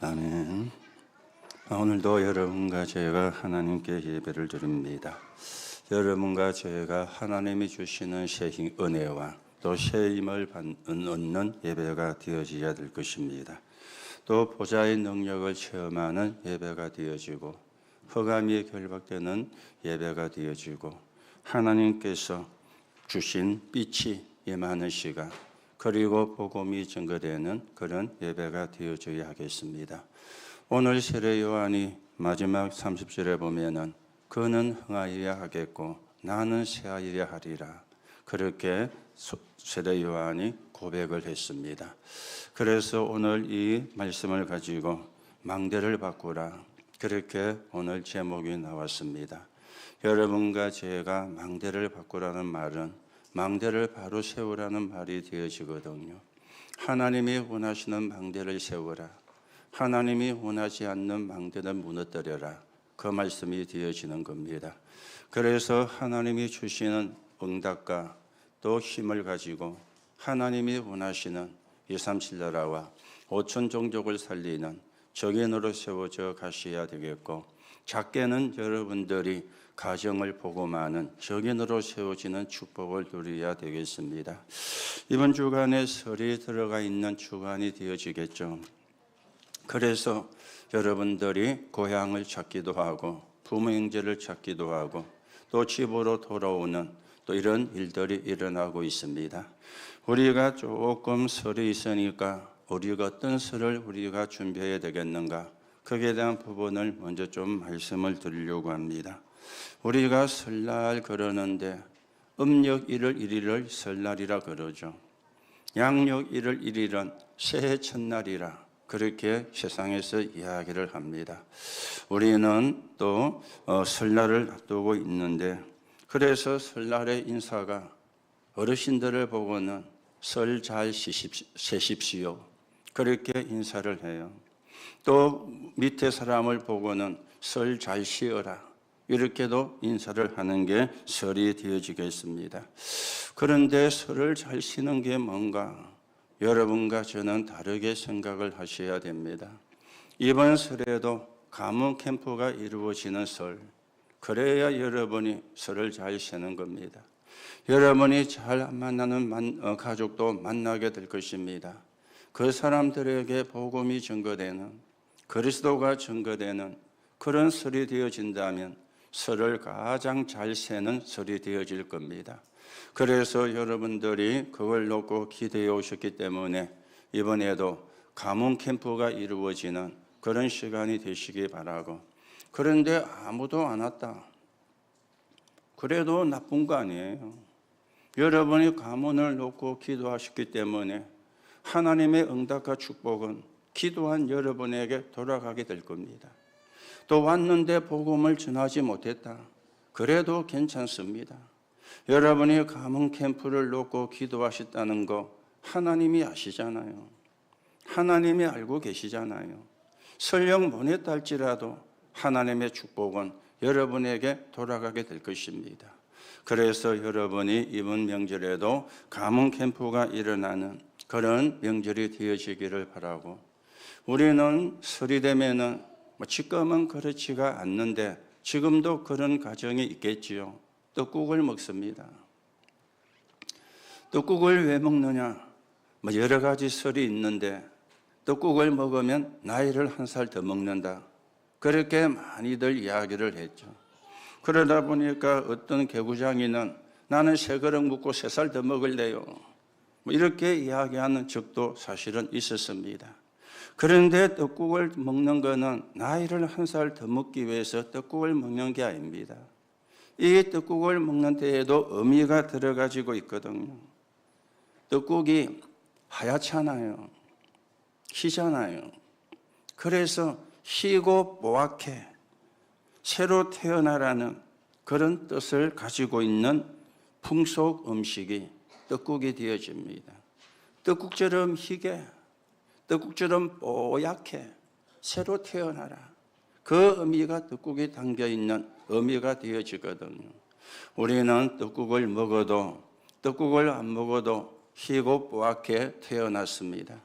아멘. 오늘도 여러분과 제가 하나님께 예배를 드립니다. 여러분과 제가 하나님이 주시는 새 은혜와 또 새 힘을 얻는 예배가 되어져야 될 것입니다. 또 보좌의 능력을 체험하는 예배가 되어지고 흑암이 결박되는 예배가 되어지고 하나님께서 주신 빛이 임하는 시간 그리고 복음이 증거되는 그런 예배가 되어져야 하겠습니다. 오늘 세례 요한이 마지막 30절에 보면은 그는 흥하여야 하겠고 나는 쇠하여야 하리라. 그렇게 세례 요한이 고백을 했습니다. 그래서 오늘 이 말씀을 가지고 망대를 바꾸라. 그렇게 오늘 제목이 나왔습니다. 여러분과 제가 망대를 바꾸라는 말은 망대를 바로 세우라는 말이 되어지거든요. 하나님이 원하시는 망대를 세우라. 하나님이 원하지 않는 망대는 무너뜨려라. 그 말씀이 되어지는 겁니다. 그래서 하나님이 주시는 응답과 또 힘을 가지고 하나님이 원하시는 237나라와 5천 종족을 살리는 정인으로 세워져 가셔야 되겠고, 작게는 여러분들이 가정을 복음하는 정인으로 세워지는 축복을 누려야 되겠습니다. 이번 주간에 설이 들어가 있는 주간이 되어지겠죠. 그래서 여러분들이 고향을 찾기도 하고 부모 형제를 찾기도 하고 또 집으로 돌아오는 또 이런 일들이 일어나고 있습니다. 우리가 조금 설이 있으니까 우리가 어떤 설을 우리가 준비해야 되겠는가? 거기에 대한 부분을 먼저 좀 말씀을 드리려고 합니다. 우리가 설날 그러는데 음력 1월 1일을 설날이라 그러죠. 양력 1월 1일은 새해 첫날이라 그렇게 세상에서 이야기를 합니다. 우리는 또 설날을 앞두고 있는데 그래서 설날의 인사가 어르신들을 보고는 설 잘 세십시오. 그렇게 인사를 해요. 또 밑에 사람을 보고는 설 잘 쉬어라. 이렇게도 인사를 하는 게 설이 되어지겠습니다. 그런데 설을 잘 쉬는 게 뭔가? 여러분과 저는 다르게 생각을 하셔야 됩니다. 이번 설에도 가문 캠프가 이루어지는 설, 그래야 여러분이 설을 잘 쉬는 겁니다. 여러분이 잘 만나는 가족도 만나게 될 것입니다. 그 사람들에게 복음이 증거되는, 그리스도가 증거되는 그런 설이 되어진다면 설을 가장 잘 세는 설이 되어질 겁니다. 그래서 여러분들이 그걸 놓고 기대해 오셨기 때문에 이번에도 가문 캠프가 이루어지는 그런 시간이 되시기 바라고. 그런데 아무도 안 왔다. 그래도 나쁜 거 아니에요. 여러분이 가문을 놓고 기도하셨기 때문에 하나님의 응답과 축복은 기도한 여러분에게 돌아가게 될 겁니다. 또 왔는데 복음을 전하지 못했다. 그래도 괜찮습니다. 여러분이 가문 캠프를 놓고 기도하셨다는 거 하나님이 아시잖아요. 하나님이 알고 계시잖아요. 설령 보냈다 할지라도 하나님의 축복은 여러분에게 돌아가게 될 것입니다. 그래서 여러분이 이번 명절에도 가문 캠프가 일어나는 그런 명절이 되어지기를 바라고, 우리는 설이 되면은 지금은 그렇지가 않는데 지금도 그런 가정이 있겠지요. 떡국을 먹습니다. 떡국을 왜 먹느냐? 여러 가지 설이 있는데 떡국을 먹으면 나이를 1살 더 먹는다. 그렇게 많이들 이야기를 했죠. 그러다 보니까 어떤 개구장이는 나는 3그릇 먹고 3살 더 먹을래요. 이렇게 이야기하는 적도 사실은 있었습니다. 그런데 떡국을 먹는 것은 나이를 1살 더 먹기 위해서 떡국을 먹는 게 아닙니다. 이 떡국을 먹는 데에도 의미가 들어가지고 있거든요. 떡국이 하얗잖아요. 희잖아요. 그래서 희고 뽀얗게 새로 태어나라는 그런 뜻을 가지고 있는 풍속 음식이 떡국이 되어집니다. 떡국처럼 희게, 떡국처럼 뽀얗게 새로 태어나라. 그 의미가 떡국에 담겨있는 의미가 되어지거든요. 우리는 떡국을 먹어도 떡국을 안 먹어도 희고 뽀얗게 태어났습니다.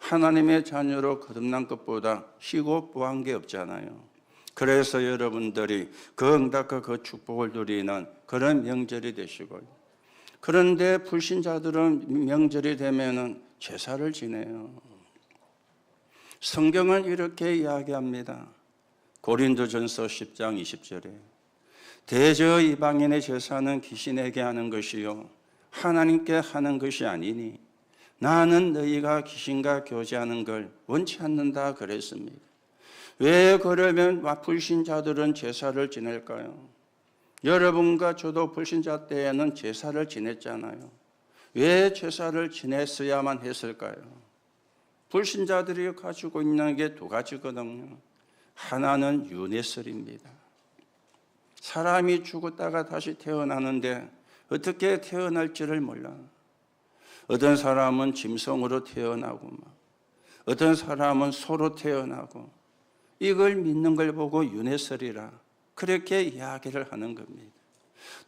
하나님의 자녀로 거듭난 것보다 희고 부한 게 없잖아요. 그래서 여러분들이 그 응답과 그 축복을 누리는 그런 명절이 되시고요. 그런데 불신자들은 명절이 되면은 제사를 지내요. 성경은 이렇게 이야기합니다. 고린도전서 10장 20절에 대저 이방인의 제사는 귀신에게 하는 것이요 하나님께 하는 것이 아니니 나는 너희가 귀신과 교제하는 걸 원치 않는다 그랬습니다. 왜 그러면 불신자들은 제사를 지낼까요? 여러분과 저도 불신자 때에는 제사를 지냈잖아요. 왜 제사를 지냈어야만 했을까요? 불신자들이 가지고 있는 게 두 가지거든요. 하나는 윤회설입니다. 사람이 죽었다가 다시 태어나는데 어떻게 태어날지를 몰라. 어떤 사람은 짐승으로 태어나고 어떤 사람은 소로 태어나고 이걸 믿는 걸 보고 윤회설이라 그렇게 이야기를 하는 겁니다.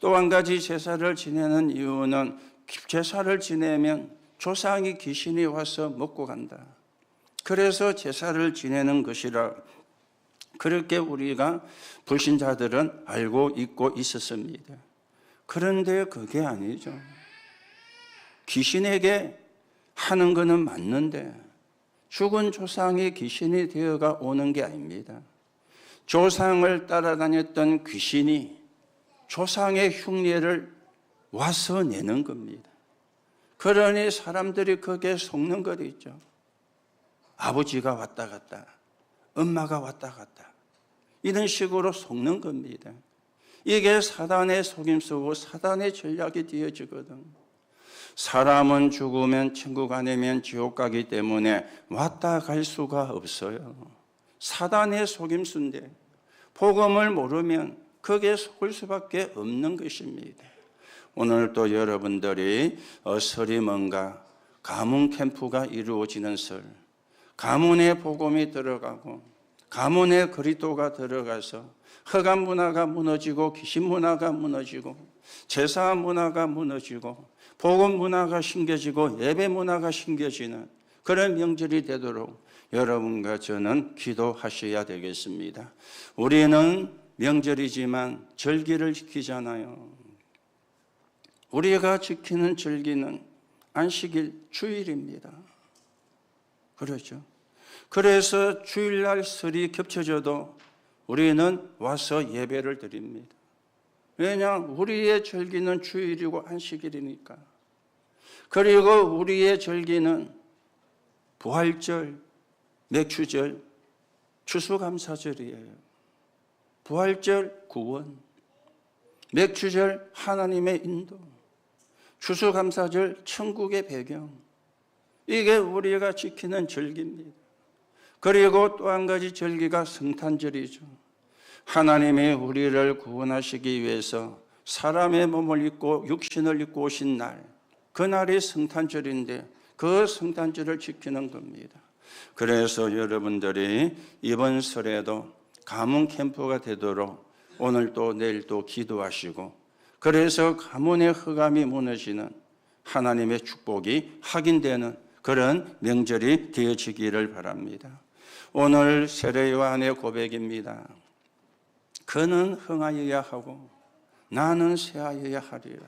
또 한 가지 제사를 지내는 이유는 제사를 지내면 조상이 귀신이 와서 먹고 간다. 그래서 제사를 지내는 것이라 그렇게 우리가 불신자들은 알고 있고 있었습니다. 그런데 그게 아니죠. 귀신에게 하는 것은 맞는데 죽은 조상이 귀신이 되어가 오는 게 아닙니다. 조상을 따라다녔던 귀신이 조상의 흉내를 와서 내는 겁니다. 그러니 사람들이 거기에 속는 것 있죠. 아버지가 왔다 갔다, 엄마가 왔다 갔다 이런 식으로 속는 겁니다. 이게 사단의 속임수고 사단의 전략이 되어지거든. 사람은 죽으면 천국 아니면 지옥 가기 때문에 왔다 갈 수가 없어요. 사단의 속임수인데 복음을 모르면 거기에 속을 수밖에 없는 것입니다. 오늘 또 여러분들이 설이 뭔가 가문 캠프가 이루어지는 설, 가문의 복음이 들어가고 가문의 그리스도가 들어가서 허감 문화가 무너지고 귀신 문화가 무너지고 제사 문화가 무너지고 복음 문화가 심겨지고 예배 문화가 심겨지는 그런 명절이 되도록 여러분과 저는 기도하셔야 되겠습니다. 우리는 명절이지만 절기를 지키잖아요. 우리가 지키는 절기는 안식일 주일입니다. 그렇죠? 그래서 주일날 설이 겹쳐져도 우리는 와서 예배를 드립니다. 왜냐? 우리의 절기는 주일이고 안식일이니까. 그리고 우리의 절기는 부활절, 맥주절, 추수감사절이에요. 부활절 구원, 맥주절 하나님의 인도, 추수감사절 천국의 배경. 이게 우리가 지키는 절기입니다. 그리고 또 한 가지 절기가 성탄절이죠. 하나님이 우리를 구원하시기 위해서 사람의 몸을 입고 육신을 입고 오신 날, 그날이 성탄절인데 그 성탄절을 지키는 겁니다. 그래서 여러분들이 이번 설에도 가문 캠프가 되도록 오늘 또 내일 또 기도하시고, 그래서 가문의 흑암이 무너지는 하나님의 축복이 확인되는 그런 명절이 되어지기를 바랍니다. 오늘 세례 요한의 고백입니다. 그는 흥하여야 하고 나는 쇠하여야 하리라.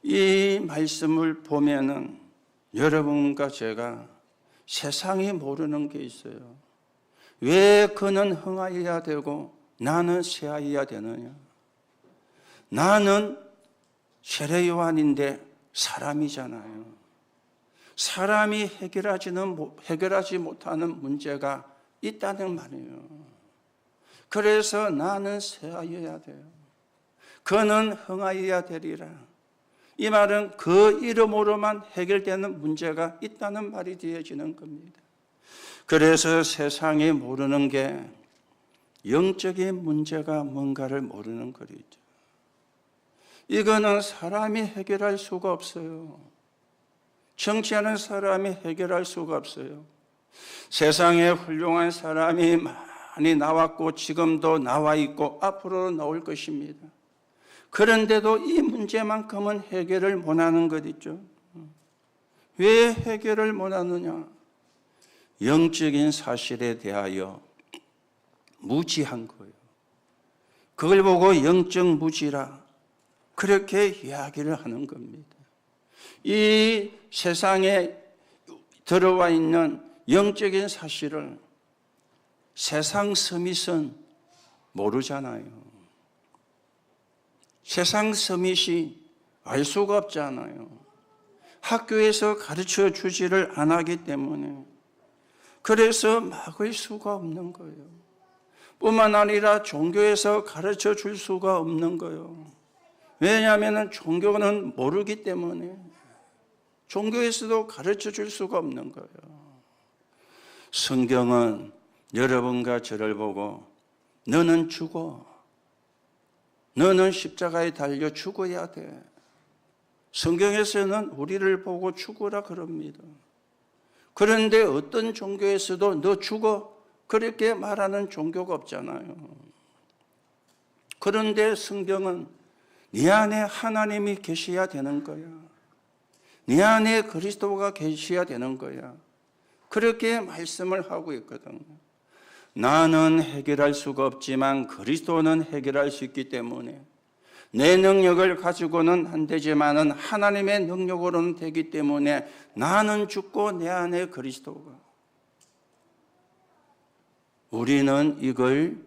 이 말씀을 보면은 여러분과 제가 세상이 모르는 게 있어요. 왜 그는 흥하여야 되고 나는 쇠하여야 되느냐? 나는 세례 요한인데 사람이잖아요. 사람이 해결하지 못하는 문제가 있다는 말이에요. 그래서 나는 쇠하여야 돼요. 그는 흥하여야 되리라. 이 말은 그 이름으로만 해결되는 문제가 있다는 말이 되어지는 겁니다. 그래서 세상이 모르는 게 영적인 문제가 뭔가를 모르는 거리죠. 이거는 사람이 해결할 수가 없어요. 정치하는 사람이 해결할 수가 없어요. 세상에 훌륭한 사람이 많이 나왔고 지금도 나와 있고 앞으로 나올 것입니다. 그런데도 이 문제만큼은 해결을 못하는 것 있죠. 왜 해결을 못하느냐? 영적인 사실에 대하여 무지한 거예요. 그걸 보고 영적 무지라 그렇게 이야기를 하는 겁니다. 이 세상에 들어와 있는 영적인 사실을 세상 서밋은 모르잖아요. 세상 서밋이 알 수가 없잖아요. 학교에서 가르쳐 주지를 안 하기 때문에 그래서 막을 수가 없는 거예요. 뿐만 아니라 종교에서 가르쳐 줄 수가 없는 거예요. 왜냐하면 종교는 모르기 때문에 종교에서도 가르쳐 줄 수가 없는 거예요. 성경은 여러분과 저를 보고 너는 죽어. 너는 십자가에 달려 죽어야 돼. 성경에서는 우리를 보고 죽으라 그럽니다. 그런데 어떤 종교에서도 너 죽어. 그렇게 말하는 종교가 없잖아요. 그런데 성경은 네 안에 하나님이 계셔야 되는 거야. 네 안에 그리스도가 계셔야 되는 거야. 그렇게 말씀을 하고 있거든요. 나는 해결할 수가 없지만 그리스도는 해결할 수 있기 때문에 내 능력을 가지고는 안 되지만은 하나님의 능력으로는 되기 때문에 나는 죽고 내 안에 그리스도가. 우리는 이걸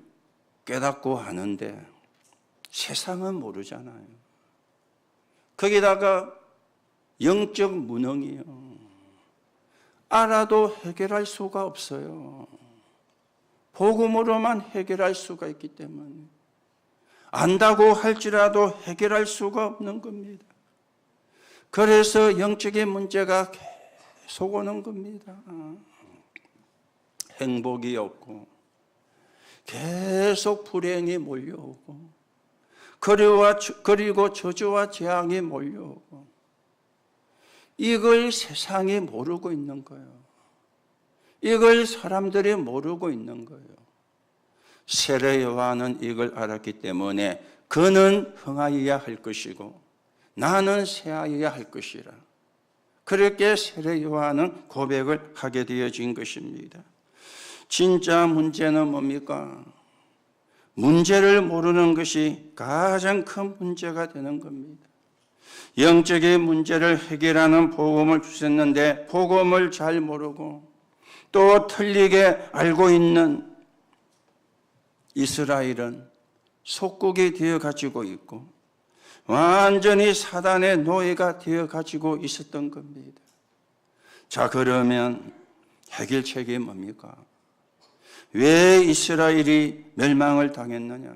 깨닫고 하는데 세상은 모르잖아요. 거기다가 영적 무능이요. 알아도 해결할 수가 없어요. 복음으로만 해결할 수가 있기 때문에 안다고 할지라도 해결할 수가 없는 겁니다. 그래서 영적인 문제가 계속 오는 겁니다. 행복이 없고 계속 불행이 몰려오고 그리고 저주와 재앙이 몰려오고 이걸 세상이 모르고 있는 거예요. 이걸 사람들이 모르고 있는 거예요. 세례 요한은 이걸 알았기 때문에 그는 흥하여야 할 것이고 나는 쇠하여야 할 것이라. 그렇게 세례 요한은 고백을 하게 되어진 것입니다. 진짜 문제는 뭡니까? 문제를 모르는 것이 가장 큰 문제가 되는 겁니다. 영적인 문제를 해결하는 복음을 주셨는데 복음을 잘 모르고 또 틀리게 알고 있는 이스라엘은 속국이 되어 가지고 있고 완전히 사단의 노예가 되어 가지고 있었던 겁니다. 자, 그러면 해결책이 뭡니까? 왜 이스라엘이 멸망을 당했느냐?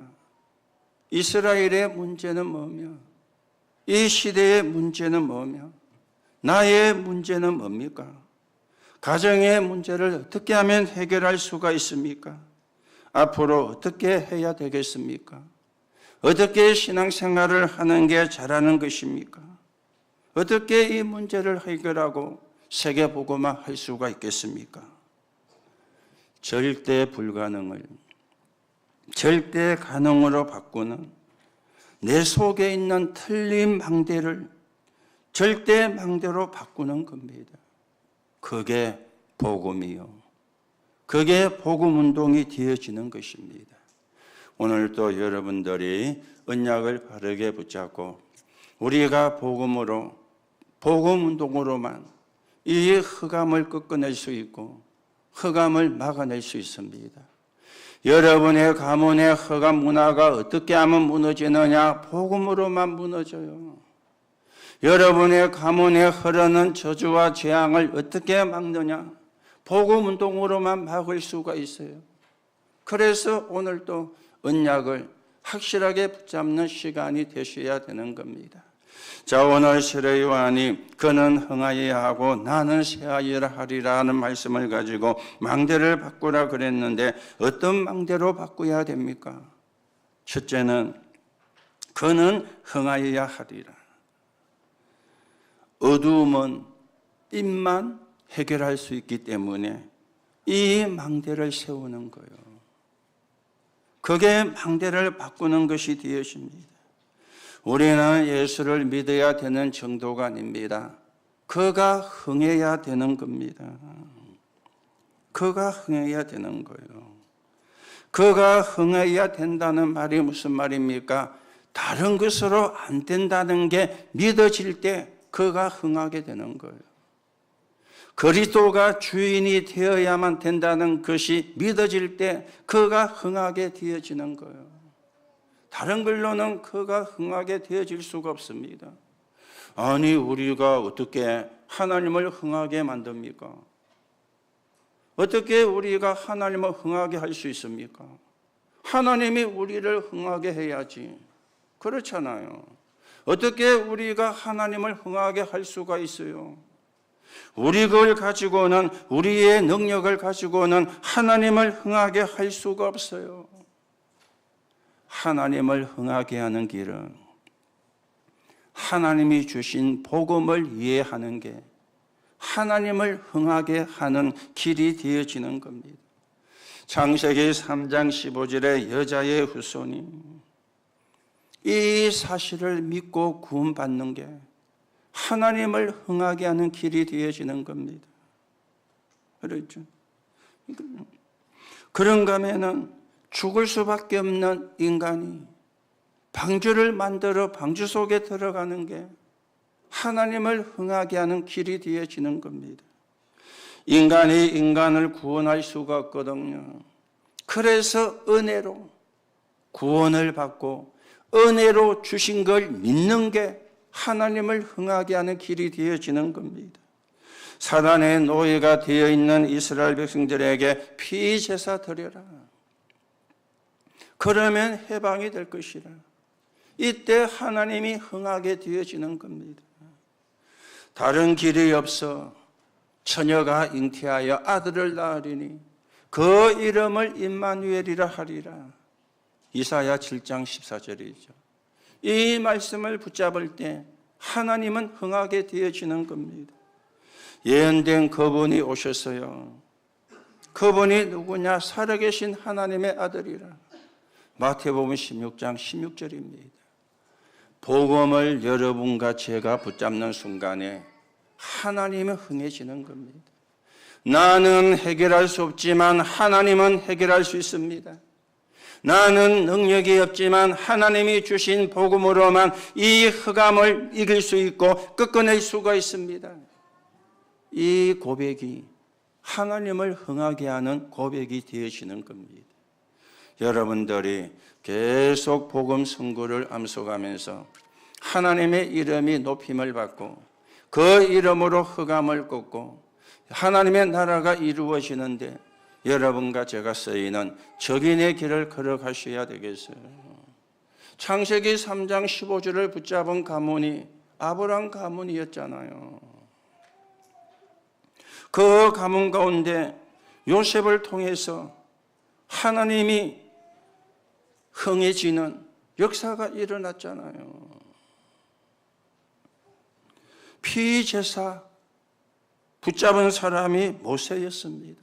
이스라엘의 문제는 뭐며? 이 시대의 문제는 뭐며? 나의 문제는 뭡니까? 가정의 문제를 어떻게 하면 해결할 수가 있습니까? 앞으로 어떻게 해야 되겠습니까? 어떻게 신앙생활을 하는 게 잘하는 것입니까? 어떻게 이 문제를 해결하고 세계복음화 할 수가 있겠습니까? 절대 불가능을 절대 가능으로 바꾸는 내 속에 있는 틀린 망대를 절대 망대로 바꾸는 겁니다. 그게 복음이요. 그게 복음운동이 되어지는 것입니다. 오늘도 여러분들이 언약을 바르게 붙잡고 우리가 복음으로 복음운동으로만 이 흑암을 꺾어낼 수 있고 흑암을 막아낼 수 있습니다. 여러분의 가문의 흑암 문화가 어떻게 하면 무너지느냐? 복음으로만 무너져요. 여러분의 가문에 흐르는 저주와 재앙을 어떻게 막느냐? 복음운동으로만 막을 수가 있어요. 그래서 오늘도 언약을 확실하게 붙잡는 시간이 되셔야 되는 겁니다. 자, 오늘 세례 요한이 그는 흥하여야 하고 나는 쇠하여야 하리라는 말씀을 가지고 망대를 바꾸라 그랬는데 어떤 망대로 바꾸어야 됩니까? 첫째는 그는 흥하여야 하리라. 어두움은 빛만 해결할 수 있기 때문에 이 망대를 세우는 거예요. 그게 망대를 바꾸는 것이 되어집니다. 우리는 예수를 믿어야 되는 정도가 아닙니다. 그가 흥해야 되는 겁니다. 그가 흥해야 되는 거예요. 그가 흥해야 된다는 말이 무슨 말입니까? 다른 것으로 안 된다는 게 믿어질 때 그가 흥하게 되는 거예요. 그리스도가 주인이 되어야만 된다는 것이 믿어질 때 그가 흥하게 되어지는 거예요. 다른 걸로는 그가 흥하게 되어질 수가 없습니다. 아니, 우리가 어떻게 하나님을 흥하게 만듭니까? 어떻게 우리가 하나님을 흥하게 할 수 있습니까? 하나님이 우리를 흥하게 해야지. 그렇잖아요. 어떻게 우리가 하나님을 흥하게 할 수가 있어요? 우리 걸 가지고는, 우리의 능력을 가지고는 하나님을 흥하게 할 수가 없어요. 하나님을 흥하게 하는 길은 하나님이 주신 복음을 이해하는 게 하나님을 흥하게 하는 길이 되어지는 겁니다. 창세기 3장 15절에 여자의 후손이 이 사실을 믿고 구원받는 게 하나님을 흥하게 하는 길이 되어지는 겁니다. 그렇죠? 그런가 하면은 죽을 수밖에 없는 인간이 방주를 만들어 방주 속에 들어가는 게 하나님을 흥하게 하는 길이 되어지는 겁니다. 인간이 인간을 구원할 수가 없거든요. 그래서 은혜로 구원을 받고 은혜로 주신 걸 믿는 게 하나님을 흥하게 하는 길이 되어지는 겁니다. 사단의 노예가 되어 있는 이스라엘 백성들에게 피제사 드려라. 그러면 해방이 될 것이라. 이때 하나님이 흥하게 되어지는 겁니다. 다른 길이 없어 처녀가 잉태하여 아들을 낳으리니 그 이름을 임마누엘이라 하리라. 이사야 7장 14절이죠. 이 말씀을 붙잡을 때 하나님은 흥하게 되어지는 겁니다. 예언된 그분이 오셨어요. 그분이 누구냐? 살아계신 하나님의 아들이라. 마태복음 16장 16절입니다. 복음을 여러분과 제가 붙잡는 순간에 하나님은 흥해지는 겁니다. 나는 해결할 수 없지만 하나님은 해결할 수 있습니다. 나는 능력이 없지만 하나님이 주신 복음으로만 이 흑암을 이길 수 있고 꺾어낼 수가 있습니다. 이 고백이 하나님을 흥하게 하는 고백이 되어지는 겁니다. 여러분들이 계속 복음 선고를 암송하면서 하나님의 이름이 높임을 받고 그 이름으로 흑암을 꺾고 하나님의 나라가 이루어지는데 여러분과 제가 쓰이는 적인의 길을 걸어가셔야 되겠어요. 창세기 3장 15절을 붙잡은 가문이 아브라함 가문이었잖아요. 그 가문 가운데 요셉을 통해서 하나님이 흥해지는 역사가 일어났잖아요. 피제사 붙잡은 사람이 모세였습니다.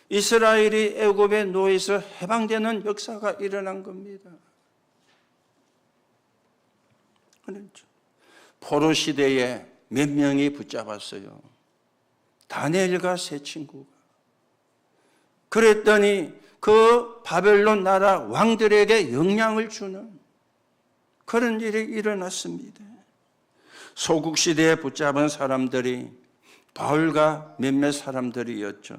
이스라엘이 애굽의 노예에서 해방되는 역사가 일어난 겁니다. 그렇죠. 포로 시대에 몇 명이 붙잡았어요. 다니엘과 세 친구가. 그랬더니 그 바벨론 나라 왕들에게 영향을 주는 그런 일이 일어났습니다. 소국 시대에 붙잡은 사람들이 바울과 몇몇 사람들이었죠.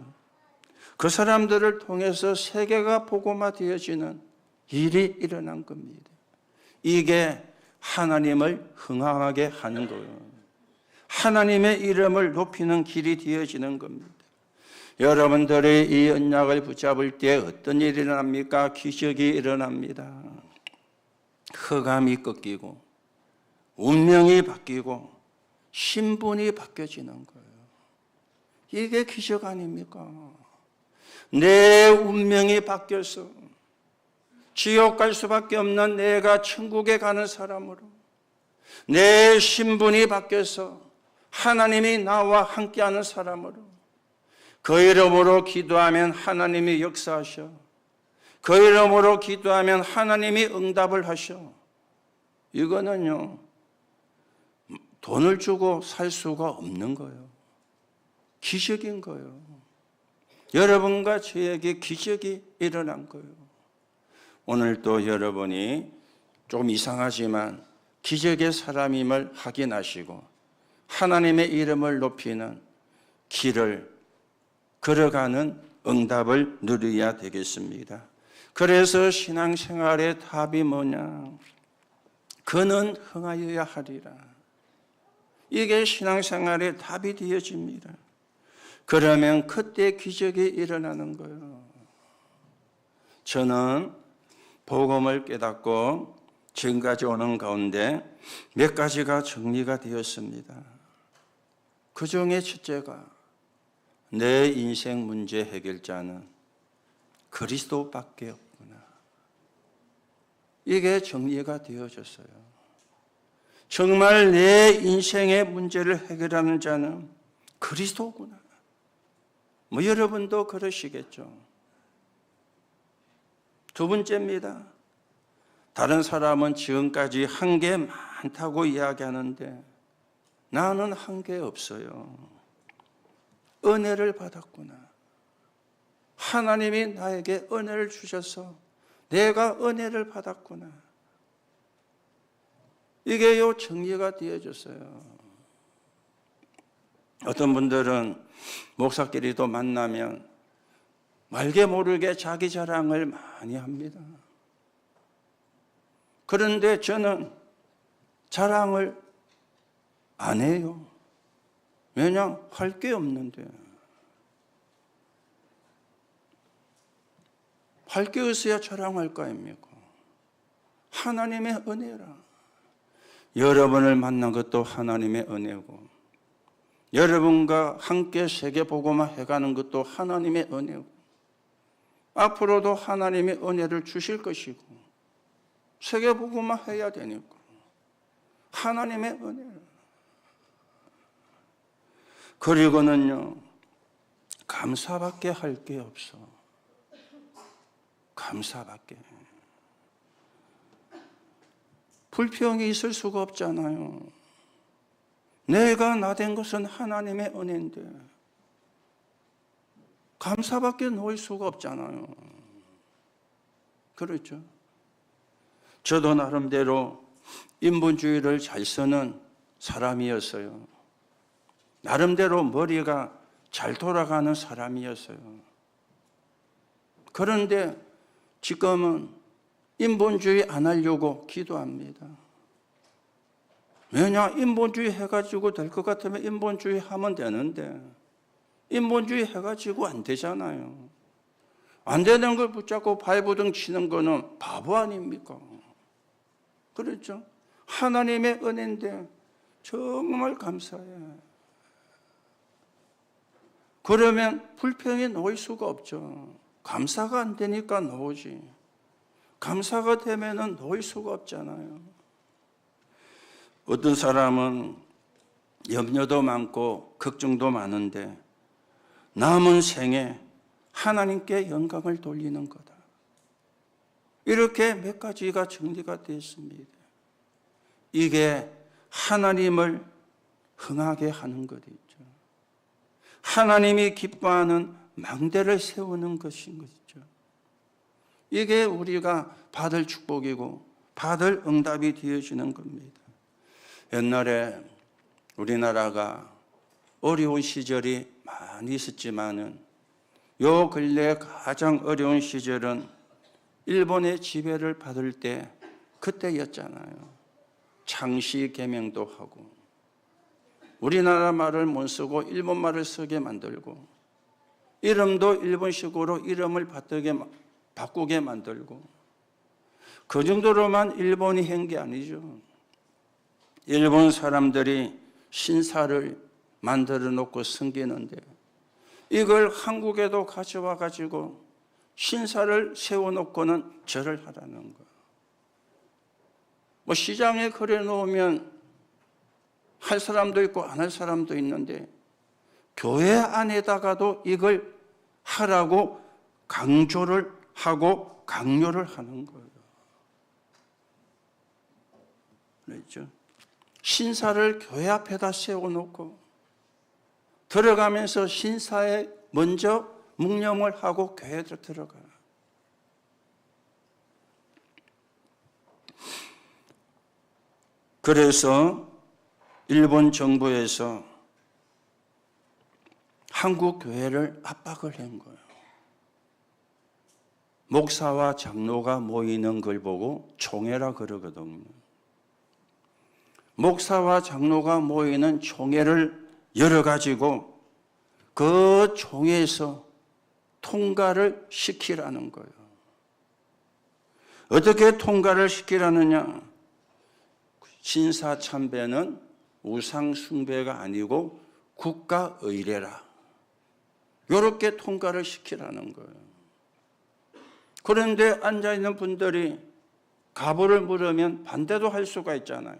그 사람들을 통해서 세계가 복음화되어지는 일이 일어난 겁니다. 이게 하나님을 흥하게 하는 거예요. 하나님의 이름을 높이는 길이 되어지는 겁니다. 여러분들이 이 언약을 붙잡을 때 어떤 일이 일어납니까? 기적이 일어납니다. 흑암이 꺾이고 운명이 바뀌고 신분이 바뀌어지는 거예요. 이게 기적 아닙니까? 내 운명이 바뀌어서 지옥 갈 수밖에 없는 내가 천국에 가는 사람으로 내 신분이 바뀌어서 하나님이 나와 함께하는 사람으로 그 이름으로 기도하면 하나님이 역사하셔. 그 이름으로 기도하면 하나님이 응답을 하셔. 이거는요 돈을 주고 살 수가 없는 거예요. 기적인 거예요. 여러분과 저에게 기적이 일어난 거예요. 오늘 또 여러분이 좀 이상하지만 기적의 사람임을 확인하시고 하나님의 이름을 높이는 길을 걸어가는 응답을 누려야 되겠습니다. 그래서 신앙생활의 답이 뭐냐? 그는 흥하여야 하리라. 이게 신앙생활의 답이 되어집니다. 그러면 그때 기적이 일어나는 거예요. 저는 복음을 깨닫고 지금까지 오는 가운데 몇 가지가 정리가 되었습니다. 그 중에 첫째가 내 인생 문제 해결자는 그리스도밖에 없구나. 이게 정리가 되어졌어요. 정말 내 인생의 문제를 해결하는 자는 그리스도구나. 뭐 여러분도 그러시겠죠. 두 번째입니다. 다른 사람은 지금까지 한 게 많다고 이야기하는데 나는 한 게 없어요. 은혜를 받았구나. 하나님이 나에게 은혜를 주셔서 내가 은혜를 받았구나. 이게 정리가 되어졌어요. 어떤 분들은 목사끼리도 만나면 말게 모르게 자기 자랑을 많이 합니다. 그런데 저는 자랑을 안 해요. 왜냐? 할 게 없는데. 할 게 있어야 자랑할 거 아닙니까? 하나님의 은혜라. 여러분을 만난 것도 하나님의 은혜고, 여러분과 함께 세계복음화 해가는 것도 하나님의 은혜고, 앞으로도 하나님의 은혜를 주실 것이고, 세계복음화 해야 되니까 하나님의 은혜. 그리고는요, 감사밖에 할 게 없어. 감사밖에. 불평이 있을 수가 없잖아요. 내가 나 된 것은 하나님의 은혜인데 감사밖에 놓을 수가 없잖아요. 그렇죠? 저도 나름대로 인본주의를 잘 쓰는 사람이었어요. 나름대로 머리가 잘 돌아가는 사람이었어요. 그런데 지금은 인본주의 안 하려고 기도합니다. 왜냐? 인본주의 해가지고 될 것 같으면 인본주의 하면 되는데 인본주의 해가지고 안 되잖아요. 안 되는 걸 붙잡고 발버둥 치는 거는 바보 아닙니까? 그렇죠? 하나님의 은혜인데 정말 감사해. 그러면 불평이 놓일 수가 없죠. 감사가 안 되니까 놓으지. 감사가 되면은 놓일 수가 없잖아요. 어떤 사람은 염려도 많고 걱정도 많은데 남은 생에 하나님께 영광을 돌리는 거다. 이렇게 몇 가지가 정리가 되었습니다. 이게 하나님을 흥하게 하는 것이죠. 하나님이 기뻐하는 망대를 세우는 것인 것이죠. 이게 우리가 받을 축복이고 받을 응답이 되어지는 겁니다. 옛날에 우리나라가 어려운 시절이 많이 있었지만은 요 근래 가장 어려운 시절은 일본의 지배를 받을 때 그때였잖아요. 창씨 개명도 하고 우리나라 말을 못 쓰고 일본 말을 쓰게 만들고 이름도 일본식으로 이름을 바꾸게 만들고 그 정도로만 일본이 한 게 아니죠. 일본 사람들이 신사를 만들어 놓고 섬기는데 이걸 한국에도 가져와 가지고 신사를 세워놓고는 절을 하라는 거. 뭐 시장에 걸어 놓으면 할 사람도 있고 안 할 사람도 있는데 교회 안에다가도 이걸 하라고 강조를 하고 강요를 하는 거예요. 그렇죠? 신사를 교회 앞에다 세워놓고 들어가면서 신사에 먼저 묵념을 하고 교회에 들어가. 그래서 일본 정부에서 한국 교회를 압박을 한 거예요. 목사와 장로가 모이는 걸 보고 총회라 그러거든요. 목사와 장로가 모이는 총회를 열어가지고 그 총회에서 통과를 시키라는 거예요. 어떻게 통과를 시키라느냐? 신사 참배는 우상 숭배가 아니고 국가 의례라. 이렇게 통과를 시키라는 거예요. 그런데 앉아있는 분들이 가보를 물으면 반대도 할 수가 있잖아요.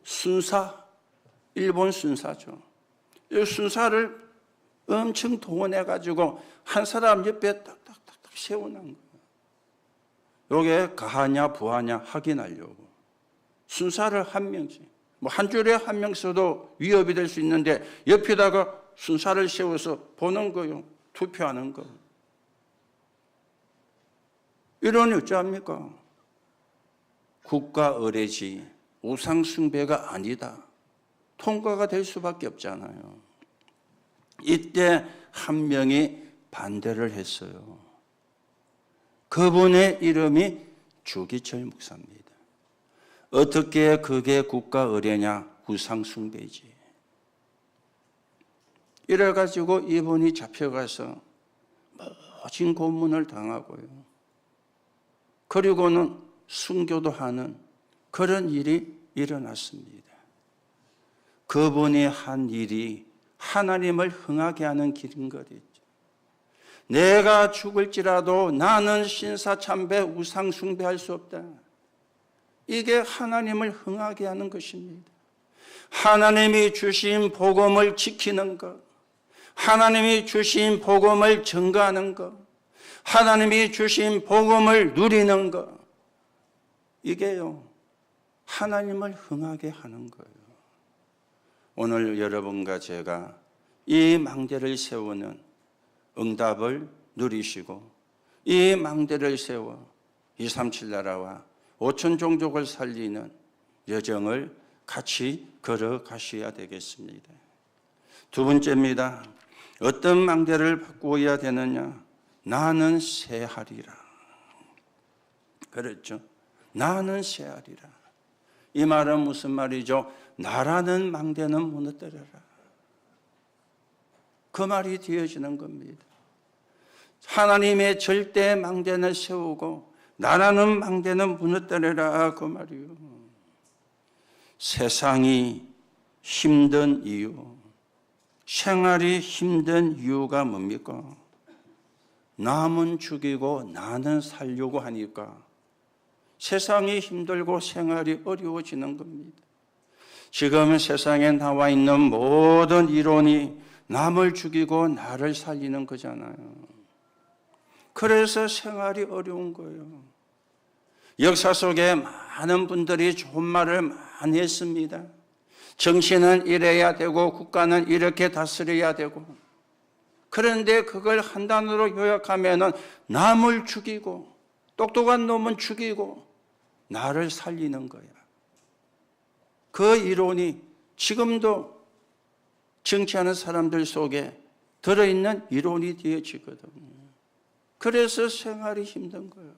순사, 일본 순사죠. 이 순사를 엄청 동원해가지고 한 사람 옆에 딱딱딱딱 세워놓은 거예요. 이게 가하냐 부하냐 확인하려고. 순사를 한 명씩, 한 줄에 한 명 써도 위협이 될 수 있는데 옆에다가 순사를 세워서 보는 거요. 투표하는 거. 이러니 어찌합니까? 국가 의례지 우상 숭배가 아니다. 통과가 될 수밖에 없잖아요. 이때 한 명이 반대를 했어요. 그분의 이름이 주기철 목사입니다. 어떻게 그게 국가 의례냐? 우상 숭배지. 이래가지고 이분이 잡혀가서 멋진 고문을 당하고요. 그리고는 순교도 하는 그런 일이 일어났습니다. 그분이 한 일이 하나님을 흥하게 하는 길인 거죠. 내가 죽을지라도 나는 신사참배 우상 숭배할 수 없다. 이게 하나님을 흥하게 하는 것입니다. 하나님이 주신 복음을 지키는 것, 하나님이 주신 복음을 증거하는 것, 하나님이 주신 복음을 누리는 것, 이게요 하나님을 흥하게 하는 거예요. 오늘 여러분과 제가 이 망대를 세우는 응답을 누리시고 이 망대를 세워 237 나라와 5천 종족을 살리는 여정을 같이 걸어가셔야 되겠습니다. 두 번째입니다. 어떤 망대를 바꾸어야 되느냐? 나는 새하리라. 그렇죠? 나는 새하리라. 이 말은 무슨 말이죠? 나라는 망대는 무너뜨려라. 그 말이 되어지는 겁니다. 하나님의 절대 망대는 세우고 나라는 망대는 무너뜨려라. 그 말이요. 세상이 힘든 이유, 생활이 힘든 이유가 뭡니까? 남은 죽이고 나는 살려고 하니까 세상이 힘들고 생활이 어려워지는 겁니다. 지금 세상에 나와 있는 모든 이론이 남을 죽이고 나를 살리는 거잖아요. 그래서 생활이 어려운 거예요. 역사 속에 많은 분들이 좋은 말을 많이 했습니다. 정치는 이래야 되고 국가는 이렇게 다스려야 되고, 그런데 그걸 한 단어로 요약하면은 남을 죽이고 똑똑한 놈은 죽이고 나를 살리는 거야. 그 이론이 지금도 정치하는 사람들 속에 들어있는 이론이 되어지거든요. 그래서 생활이 힘든 거예요.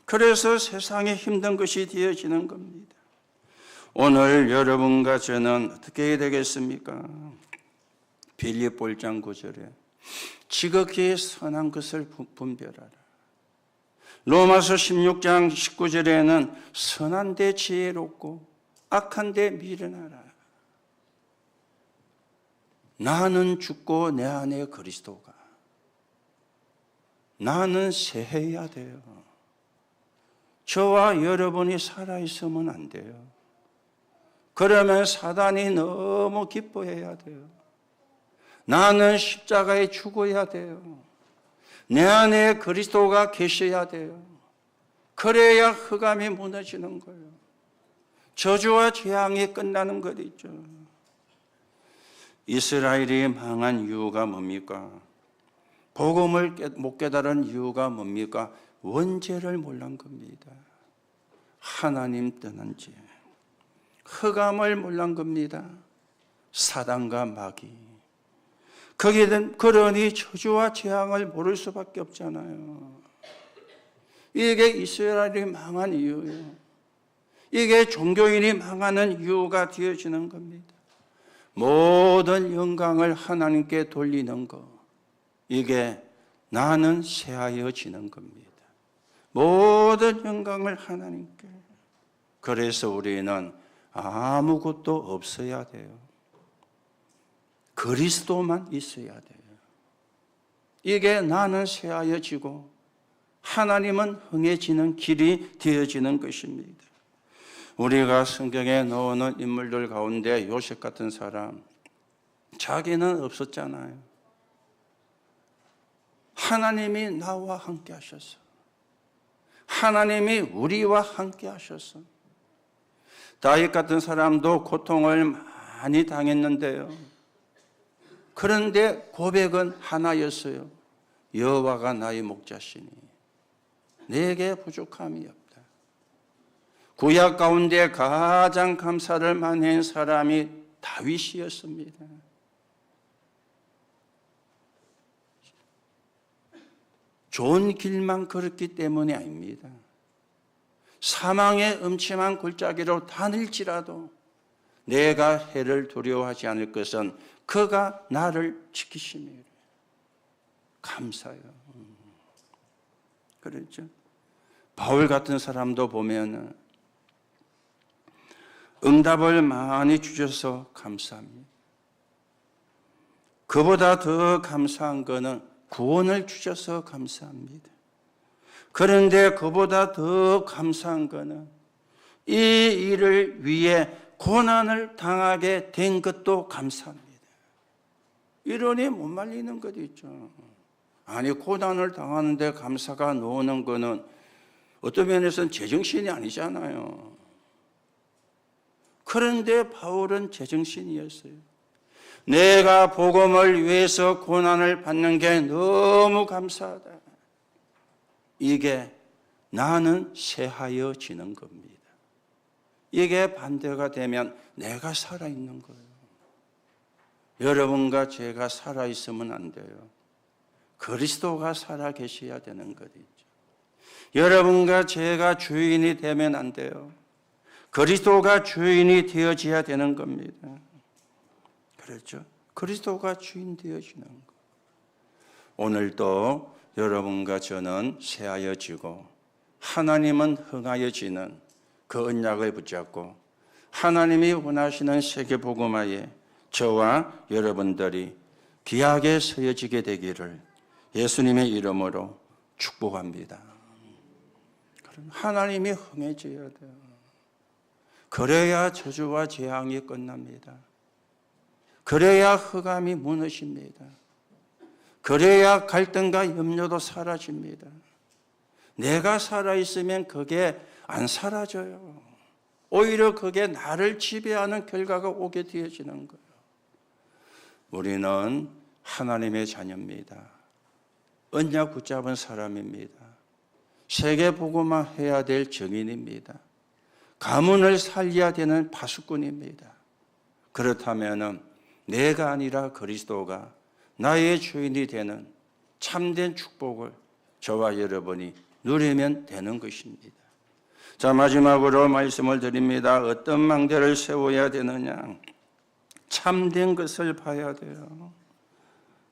그래서 세상에 힘든 것이 되어지는 겁니다. 오늘 여러분과 저는 어떻게 해야 되겠습니까? 빌립보 1장 9절에 지극히 선한 것을 분별하라. 로마서 16장 19절에는 선한 데 지혜롭고 악한 데 미련하라. 나는 죽고 내 안에 그리스도가. 나는 새해야 돼요. 저와 여러분이 살아있으면 안 돼요. 그러면 사단이 너무 기뻐해야 돼요. 나는 십자가에 죽어야 돼요. 내 안에 그리스도가 계셔야 돼요. 그래야 흑암이 무너지는 거예요. 저주와 재앙이 끝나는 것 있죠. 이스라엘이 망한 이유가 뭡니까? 복음을 못 깨달은 이유가 뭡니까? 원죄를 몰란 겁니다. 하나님 떠난 죄. 흑암을 몰란 겁니다. 사단과 마귀. 그러니 저주와 재앙을 모를 수밖에 없잖아요. 이게 이스라엘이 망한 이유예요. 이게 종교인이 망하는 이유가 되어지는 겁니다. 모든 영광을 하나님께 돌리는 것, 이게 나는 새하여지는 겁니다. 모든 영광을 하나님께. 그래서 우리는 아무것도 없어야 돼요. 그리스도만 있어야 돼요. 이게 나는 새하여지고 하나님은 흥해지는 길이 되어지는 것입니다. 우리가 성경에 나오는 인물들 가운데 요셉 같은 사람, 자기는 없었잖아요. 하나님이 나와 함께 하셨어. 하나님이 우리와 함께 하셨어. 다윗 같은 사람도 고통을 많이 당했는데요. 그런데 고백은 하나였어요. 여호와가 나의 목자시니 내게 부족함이 없다. 구약 가운데 가장 감사를 많이 한 사람이 다윗이었습니다. 좋은 길만 걸었기 때문이 아닙니다. 사망의 음침한 골짜기로 다닐지라도 내가 해를 두려워하지 않을 것은 그가 나를 지키심이라. 감사해요. 그렇죠. 바울 같은 사람도 보면 응답을 많이 주셔서 감사합니다. 그보다 더 감사한 것은 구원을 주셔서 감사합니다. 그런데 그보다 더 감사한 것은 이 일을 위해 고난을 당하게 된 것도 감사합니다. 이러니 못 말리는 것 있죠. 아니, 고난을 당하는데 감사가 나오는 것은 어떤 면에서는 제정신이 아니잖아요. 그런데 바울은 제정신이었어요. 내가 복음을 위해서 고난을 받는 게 너무 감사하다. 이게 나는 새하여지는 겁니다. 이게 반대가 되면 내가 살아있는 거예요. 여러분과 제가 살아있으면 안 돼요. 그리스도가 살아계셔야 되는 것이죠. 여러분과 제가 주인이 되면 안 돼요. 그리스도가 주인이 되어져야 되는 겁니다. 그렇죠? 그리스도가 주인 되어지는 것. 오늘도 여러분과 저는 새하여지고 하나님은 흥하여지는 그 언약을 붙잡고 하나님이 원하시는 세계복음화에 저와 여러분들이 귀하게 서여지게 되기를 예수님의 이름으로 축복합니다. 하나님이 흥해져야 돼요. 그래야 저주와 재앙이 끝납니다. 그래야 흑암이 무너집니다. 그래야 갈등과 염려도 사라집니다. 내가 살아있으면 그게 안 사라져요. 오히려 그게 나를 지배하는 결과가 오게 되어지는 거예요. 우리는 하나님의 자녀입니다. 언약 붙잡은 사람입니다. 세계복음화 해야 될 증인입니다. 가문을 살려야 되는 파수꾼입니다. 그렇다면 내가 아니라 그리스도가 나의 주인이 되는 참된 축복을 저와 여러분이 누리면 되는 것입니다. 자, 마지막으로 말씀을 드립니다. 어떤 망대를 세워야 되느냐? 참된 것을 봐야 돼요.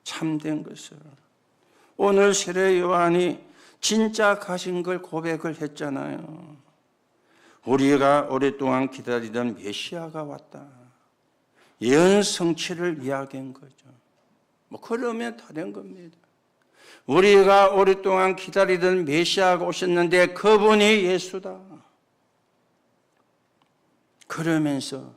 참된 것을. 오늘 세례 요한이 진짜 가신 걸 고백을 했잖아요. 우리가 오랫동안 기다리던 메시아가 왔다. 예언 성취를 이야기한 거죠. 그러면 다 된 겁니다. 우리가 오랫동안 기다리던 메시아가 오셨는데 그분이 예수다. 그러면서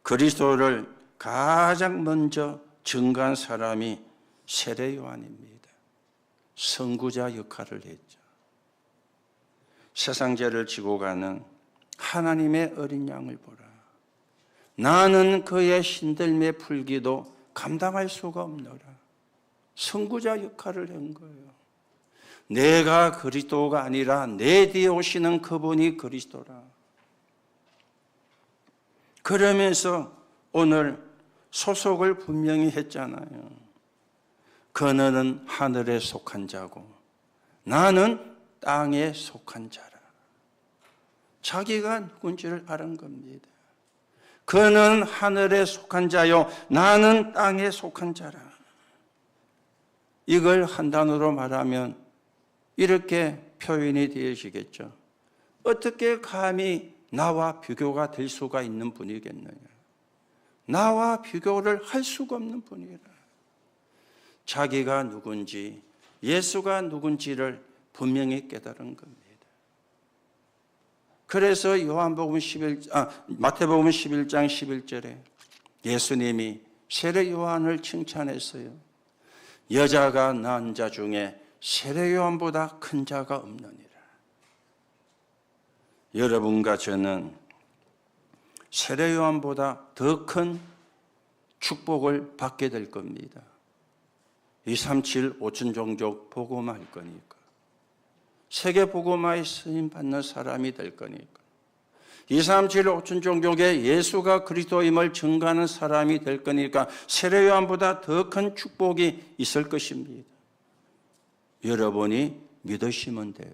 그리스도를 가장 먼저 증거한 사람이 세례 요한입니다. 선구자 역할을 했죠. 세상 죄를 지고 가는 하나님의 어린 양을 보라. 나는 그의 신들매 풀기도 감당할 수가 없노라. 선구자 역할을 한 거예요. 내가 그리스도가 아니라 내 뒤에 오시는 그분이 그리스도라. 그러면서 오늘 소속을 분명히 했잖아요. 그너는 하늘에 속한 자고 나는 땅에 속한 자라. 자기가 누군지를 아는 겁니다. 그는 하늘에 속한 자요 나는 땅에 속한 자라. 이걸 한 단어로 말하면 이렇게 표현이 되어지겠죠. 어떻게 감히 나와 비교가 될 수가 있는 분이겠느냐. 나와 비교를 할 수가 없는 분이라. 자기가 누군지, 예수가 누군지를 분명히 깨달은 겁니다. 그래서 마태복음 11장 11절에 예수님이 세례 요한을 칭찬했어요. 여자가 낳은 자 중에 세례 요한보다 큰 자가 없느니라. 여러분과 저는 세례 요한보다 더 큰 축복을 받게 될 겁니다. 237 5천 종족 복음화할 거니까. 세계 복음화에 쓰임 받는 사람이 될 거니까. 237 5천 종족에 예수가 그리스도임을 증거하는 사람이 될 거니까 세례 요한보다 더 큰 축복이 있을 것입니다. 여러분이 믿으시면 돼요.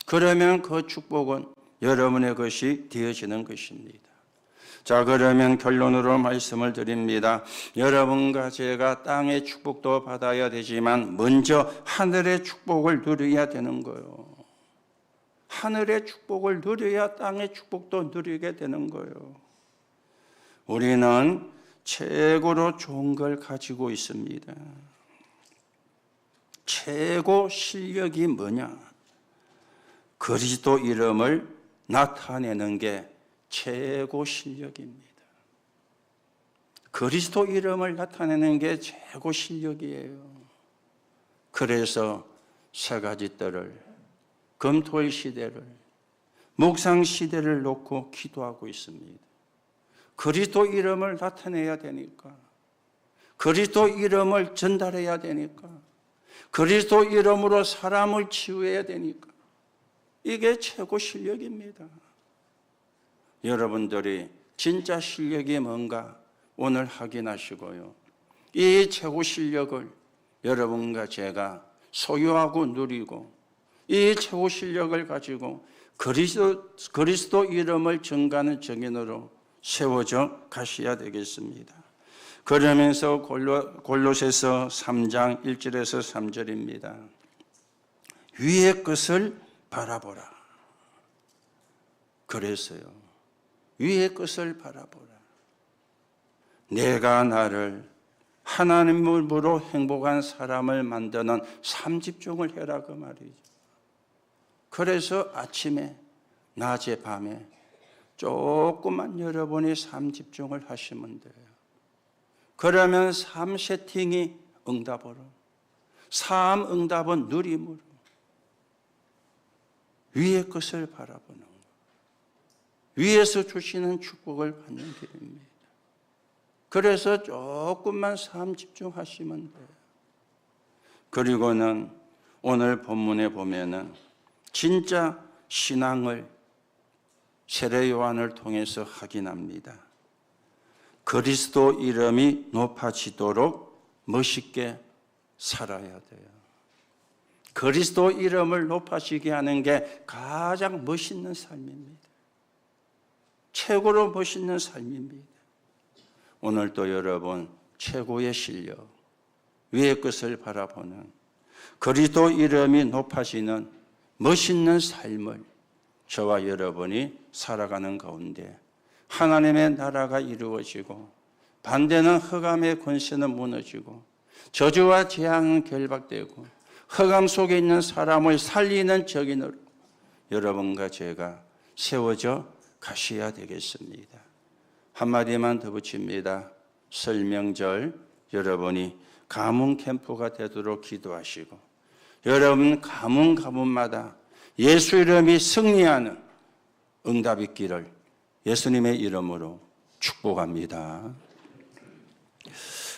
그러면 그 축복은 여러분의 것이 되어지는 것입니다. 자, 그러면 결론으로 말씀을 드립니다. 여러분과 제가 땅의 축복도 받아야 되지만 먼저 하늘의 축복을 누려야 되는 거예요. 하늘의 축복을 누려야 땅의 축복도 누리게 되는 거예요. 우리는 최고로 좋은 걸 가지고 있습니다. 최고 실력이 뭐냐? 그리스도 이름을 나타내는 게 최고 실력입니다. 그리스도 이름을 나타내는 게 최고 실력이에요. 그래서 세 가지 뜰을, 금토일 시대를, 묵상 시대를 놓고 기도하고 있습니다. 그리스도 이름을 나타내야 되니까, 그리스도 이름을 전달해야 되니까, 그리스도 이름으로 사람을 치유해야 되니까 이게 최고 실력입니다. 여러분들이 진짜 실력이 뭔가 오늘 확인하시고요. 이 최고 실력을 여러분과 제가 소유하고 누리고 이 최고 실력을 가지고 그리스도 이름을 증거하는 증인으로 세워져 가셔야 되겠습니다. 그러면서 골로새서 3장 1절에서 3절입니다. 위의 것을 바라보라. 그래서요. 위의 것을 바라보라. 내가 나를 하나님으로 행복한 사람을 만드는 삼집중을 해라 그 말이죠. 그래서 아침에, 낮에, 밤에 조금만 여러분이 삼집중을 하시면 돼요. 그러면 삶 세팅이 응답으로, 삶 응답은 누림으로 위의 것을 바라보는 것, 위에서 주시는 축복을 받는 길입니다. 그래서 조금만 삶 집중하시면 돼요. 그리고는 오늘 본문에 보면은 진짜 신앙을 세례 요한을 통해서 확인합니다. 그리스도 이름이 높아지도록 멋있게 살아야 돼요. 그리스도 이름을 높아지게 하는 게 가장 멋있는 삶입니다. 최고로 멋있는 삶입니다. 오늘도 여러분 최고의 실력, 위의 것을 바라보는 그리스도 이름이 높아지는 멋있는 삶을 저와 여러분이 살아가는 가운데 하나님의 나라가 이루어지고 반대는 흑암의 권세는 무너지고 저주와 재앙은 결박되고 흑암 속에 있는 사람을 살리는 적인으로 여러분과 제가 세워져 가셔야 되겠습니다. 한마디만 더 붙입니다. 설명절 여러분이 가문 캠프가 되도록 기도하시고 여러분 가문마다 예수 이름이 승리하는 응답 있기를 예수님의 이름으로 축복합니다.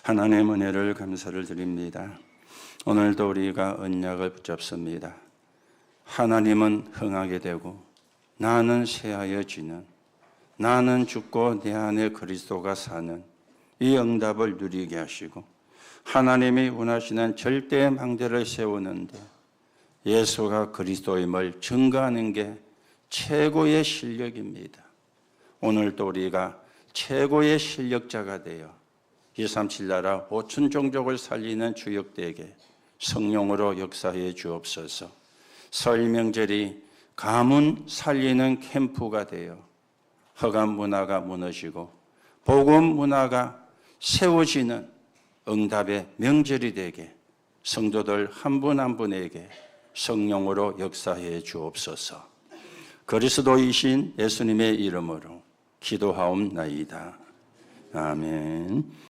하나님의 은혜를 감사를 드립니다. 오늘도 우리가 언약을 붙잡습니다. 하나님은 흥하게 되고 나는 새하여지는, 나는 죽고 내 안에 그리스도가 사는 이 응답을 누리게 하시고 하나님이 원하시는 절대의 망대를 세우는데 예수가 그리스도임을 증거하는 게 최고의 실력입니다. 오늘도 우리가 최고의 실력자가 되어 237 나라 5천 종족을 살리는 주역되게 성령으로 역사해 주옵소서. 설 명절이 가문 살리는 캠프가 되어 허감 문화가 무너지고 복음 문화가 세워지는 응답의 명절이 되게 성도들 한 분 한 분에게 성령으로 역사해 주옵소서. 그리스도이신 예수님의 이름으로 기도하옵나이다. 아멘.